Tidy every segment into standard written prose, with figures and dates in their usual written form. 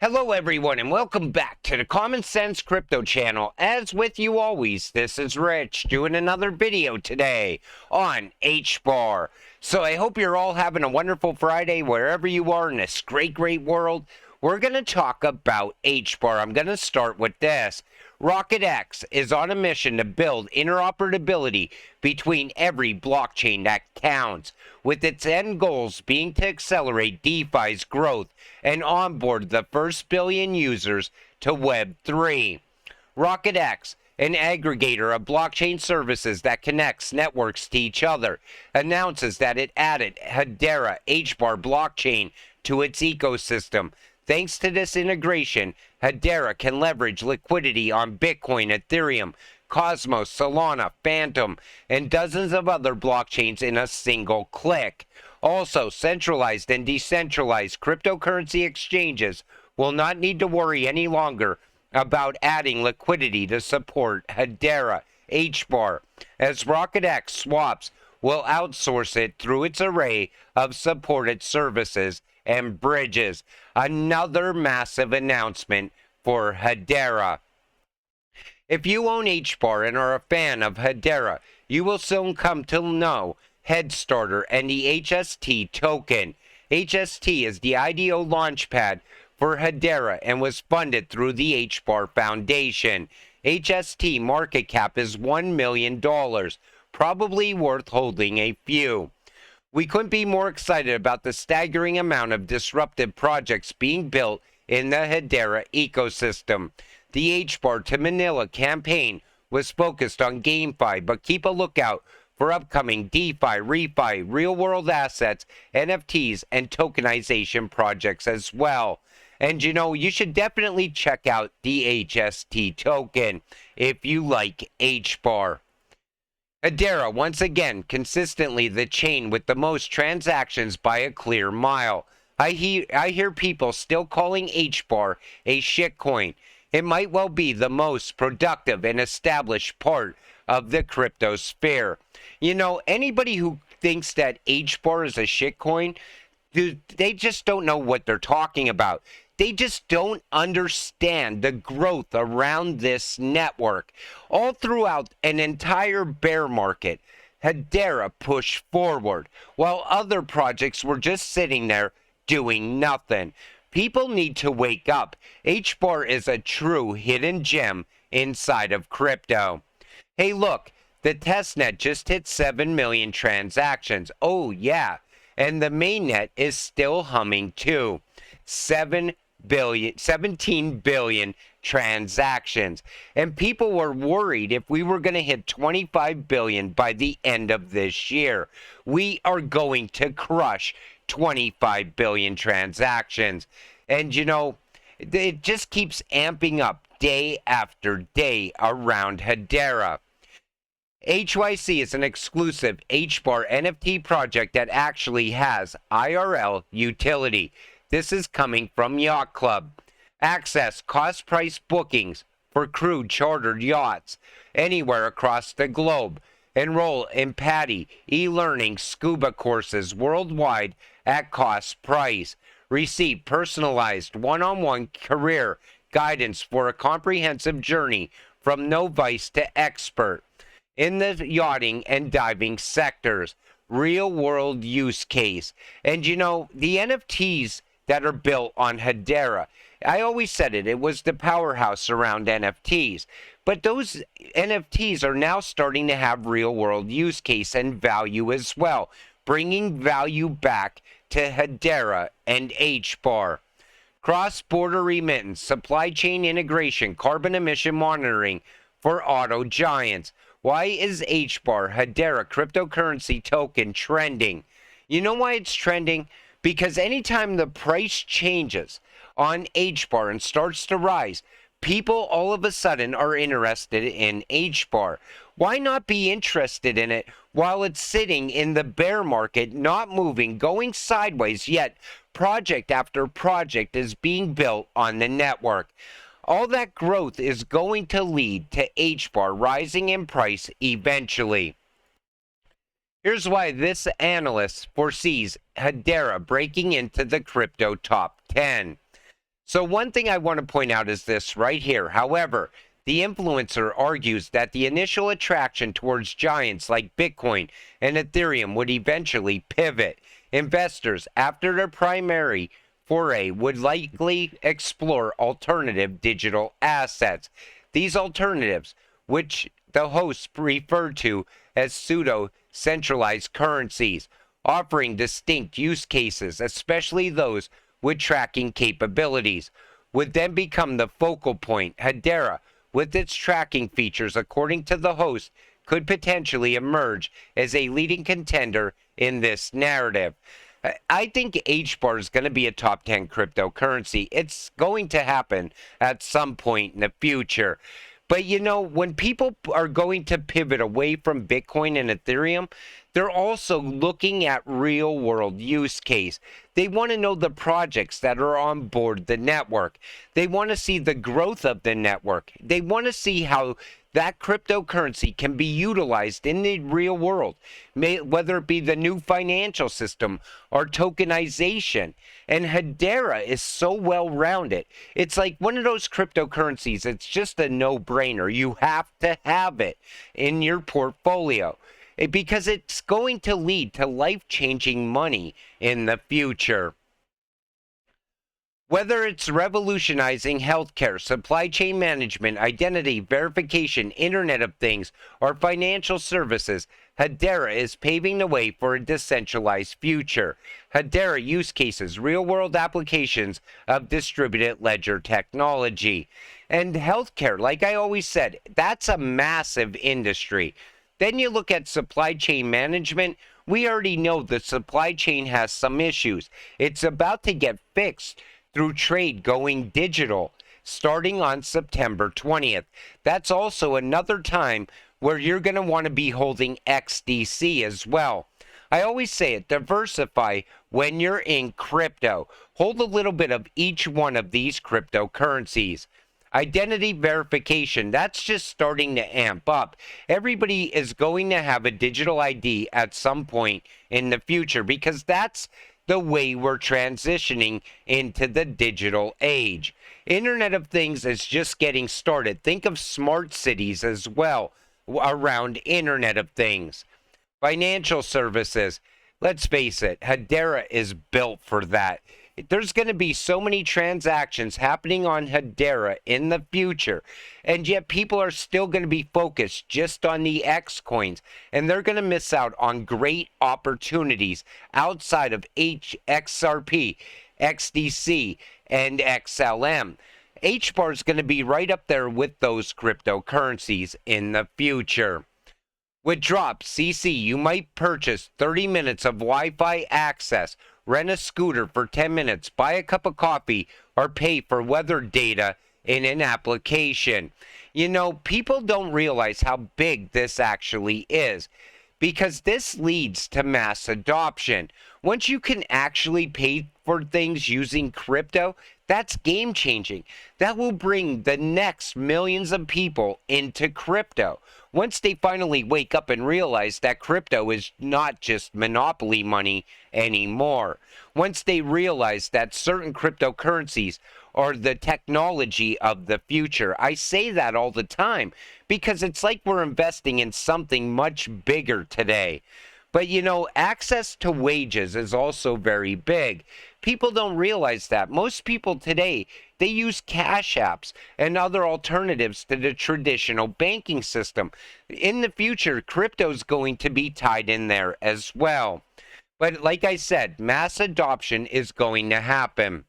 Hello everyone and welcome back to the Common Sense Crypto channel. As with you always, this is Rich doing another video today on HBAR. So I hope you're all having a wonderful Friday wherever you are in this great world. We're going to talk about HBAR. I'm going to start with this. Rocket X is on a mission to build interoperability between every blockchain that counts, with its end goals being to accelerate DeFi's growth and onboard the first billion users to Web3. Rocket X, an aggregator of blockchain services that connects networks to each other, announces that it added Hedera HBAR blockchain to its ecosystem. Thanks to this integration, Hedera can leverage liquidity on Bitcoin, Ethereum, Cosmos, Solana, Phantom, and dozens of other blockchains in a single click. Also, centralized and decentralized cryptocurrency exchanges will not need to worry any longer about adding liquidity to support Hedera HBAR, as Rocket X swaps will outsource it through its array of supported services and bridges. Another massive announcement for Hedera. If you own HBAR and are a fan of Hedera, you will soon come to know Headstarter and the HST token. HST is the IDO launchpad for Hedera and was funded through the HBAR Foundation. HST market cap is $1 million, probably worth holding a few. We couldn't be more excited about the staggering amount of disruptive projects being built in the Hedera ecosystem. The HBAR to Manila campaign was focused on GameFi, but keep a lookout for upcoming DeFi, ReFi, real-world assets, NFTs, and tokenization projects as well. And you should definitely check out the HST token if you like HBAR. Hedera, once again, consistently the chain with the most transactions by a clear mile. I hear people still calling HBAR a shitcoin. It might well be the most productive and established part of the crypto sphere. Anybody who thinks that HBAR is a shitcoin, they just don't know what they're talking about. They just don't understand the growth around this network. All throughout an entire bear market, Hedera pushed forward, while other projects were just sitting there doing nothing. People need to wake up. HBAR is a true hidden gem inside of crypto. Hey, look, the testnet just hit 7 million transactions. Oh, yeah. And the mainnet is still humming too. 17 billion transactions. And people were worried if we were going to hit 25 billion by the end of this year. We are going to crush 25 billion transactions. And it just keeps amping up day after day around Hedera. HYC is an exclusive HBAR NFT project that actually has IRL utility. This is coming from Yacht Club. Access cost price bookings for crewed chartered yachts anywhere across the globe. Enroll in PADI e-learning scuba courses worldwide at cost price. Receive personalized one-on-one career guidance for a comprehensive journey from novice to expert in the yachting and diving sectors. Real-world use case. And the NFTs that are built on Hedera, I always said it was the powerhouse around NFTs. But those NFTs are now starting to have real-world use case and value as well, bringing value back to Hedera and HBAR. Cross-border remittance, supply chain integration, carbon emission monitoring for auto giants. Why is HBAR, Hedera cryptocurrency token, trending? You know why it's trending? Because anytime the price changes on HBAR and starts to rise, people all of a sudden are interested in HBAR. Why not be interested in it while it's sitting in the bear market, not moving, going sideways, yet project after project is being built on the network? All that growth is going to lead to HBAR rising in price eventually. Here's why this analyst foresees Hedera breaking into the crypto top 10. So one thing I want to point out is this right here. However, the influencer argues that the initial attraction towards giants like Bitcoin and Ethereum would eventually pivot. Investors, after their primary foray, would likely explore alternative digital assets. These alternatives, which the hosts referred to as pseudo-centralized currencies, offering distinct use cases, especially those with tracking capabilities, would then become the focal point. Hedera, with its tracking features, according to the host, could potentially emerge as a leading contender in this narrative. I think HBAR is going to be a top 10 cryptocurrency. It's going to happen at some point in the future. But you know, when people are going to pivot away from Bitcoin and Ethereum, they're also looking at real world use case. They want to know the projects that are on board the network. They want to see the growth of the network. They want to see how that cryptocurrency can be utilized in the real world, whether it be the new financial system or tokenization. And Hedera is so well-rounded. It's like one of those cryptocurrencies. It's just a no-brainer. You have to have it in your portfolio because it's going to lead to life-changing money in the future. Whether it's revolutionizing healthcare, supply chain management, identity verification, Internet of Things, or financial services, Hedera is paving the way for a decentralized future. Hedera use cases, real-world applications of distributed ledger technology. And healthcare, like I always said, that's a massive industry. Then you look at supply chain management. We already know the supply chain has some issues. It's about to get fixed through trade going digital starting on September 20th. That's also another time where you're going to want to be holding XDC as well. I always say it, diversify when you're in crypto. Hold a little bit of each one of these cryptocurrencies. Identity verification, that's just starting to amp up. Everybody is going to have a digital ID at some point in the future because that's the way we're transitioning into the digital age. Internet of Things is just getting started. Think of smart cities as well around Internet of Things. Financial services, let's face it, Hedera is built for that. There's going to be so many transactions happening on Hedera in the future, and yet people are still going to be focused just on the X coins, and they're going to miss out on great opportunities outside of XRP, XDC, and XLM. HBAR is going to be right up there with those cryptocurrencies in the future. With Drop CC, you might purchase 30 minutes of Wi-Fi access, rent a scooter for 10 minutes, buy a cup of coffee, or pay for weather data in an application. You know, people don't realize how big this actually is because this leads to mass adoption. Once you can actually pay for things using crypto, that's game changing. That will bring the next millions of people into crypto. Once they finally wake up and realize that crypto is not just monopoly money anymore. Once they realize that certain cryptocurrencies are the technology of the future. I say that all the time because it's like we're investing in something much bigger today. But you know, access to wages is also very big. People don't realize that. Most people today, they use cash apps and other alternatives to the traditional banking system. In the future, crypto is going to be tied in there as well. But like I said, mass adoption is going to happen.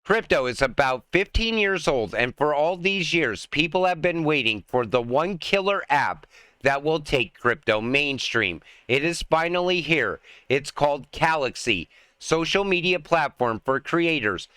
Crypto is about 15 years old, and for all these years, people have been waiting for the one killer app that will take crypto mainstream. It is finally here. It's called Calaxy, social media platform for creators,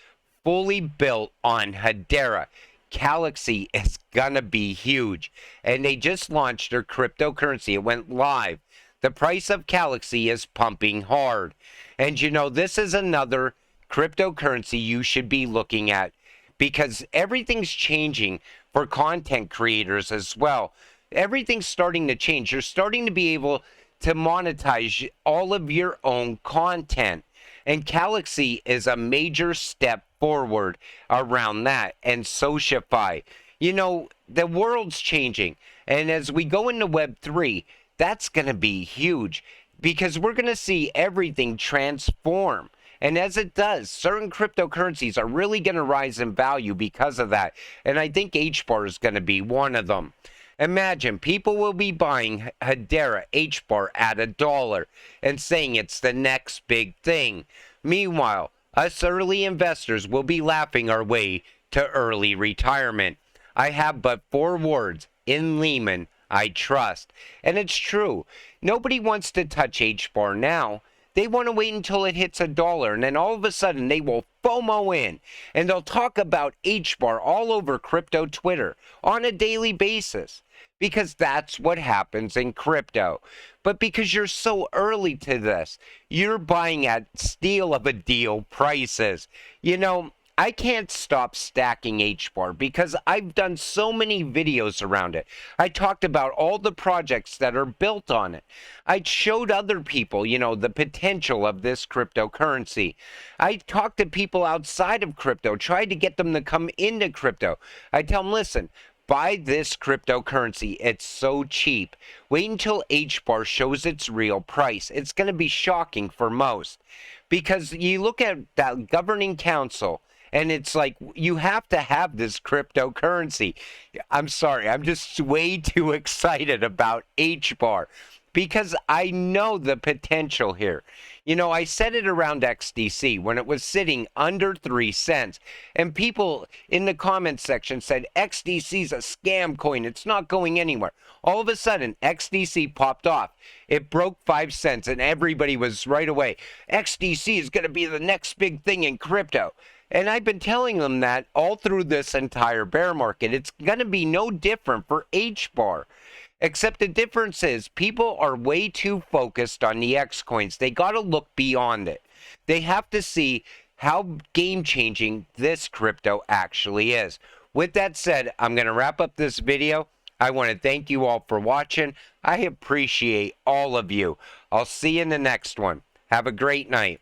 fully built on Hedera. Calaxy is gonna be huge, and they just launched their cryptocurrency. It went live. The price of Calaxy is pumping hard, and you know, this is another cryptocurrency you should be looking at because everything's changing for content creators as well. Everything's starting to change. You're starting to be able to monetize all of your own content. And Calaxy is a major step forward around that. And Sociify. You know, the world's changing. And as we go into Web3, that's going to be huge because we're going to see everything transform. And as it does, certain cryptocurrencies are really going to rise in value because of that. And I think HBAR is going to be one of them. Imagine people will be buying Hedera HBAR at $1 and saying it's the next big thing. Meanwhile, us early investors will be laughing our way to early retirement. I have but 4 words in Lehman I trust. And it's true. Nobody wants to touch HBAR now. They want to wait until it hits $1, and then all of a sudden they will FOMO in, and they'll talk about HBAR all over crypto Twitter on a daily basis, because that's what happens in crypto. But because you're so early to this, you're buying at steal of a deal prices. You know, I can't stop stacking HBAR because I've done so many videos around it. I talked about all the projects that are built on it. I showed other people, you know, the potential of this cryptocurrency. I talked to people outside of crypto, tried to get them to come into crypto. I tell them, listen, buy this cryptocurrency. It's so cheap. Wait until HBAR shows its real price. It's going to be shocking for most because you look at that governing council, and it's like, you have to have this cryptocurrency. I'm sorry, I'm just way too excited about HBAR because I know the potential here. You know, I said it around XDC when it was sitting under 3 cents. And people in the comment section said, XDC's a scam coin. It's not going anywhere. All of a sudden, XDC popped off. It broke 5 cents and everybody was right away, XDC is going to be the next big thing in crypto. And I've been telling them that all through this entire bear market. It's going to be no different for HBAR. Except the difference is people are way too focused on the X coins. They got to look beyond it. They have to see how game-changing this crypto actually is. With that said, I'm going to wrap up this video. I want to thank you all for watching. I appreciate all of you. I'll see you in the next one. Have a great night.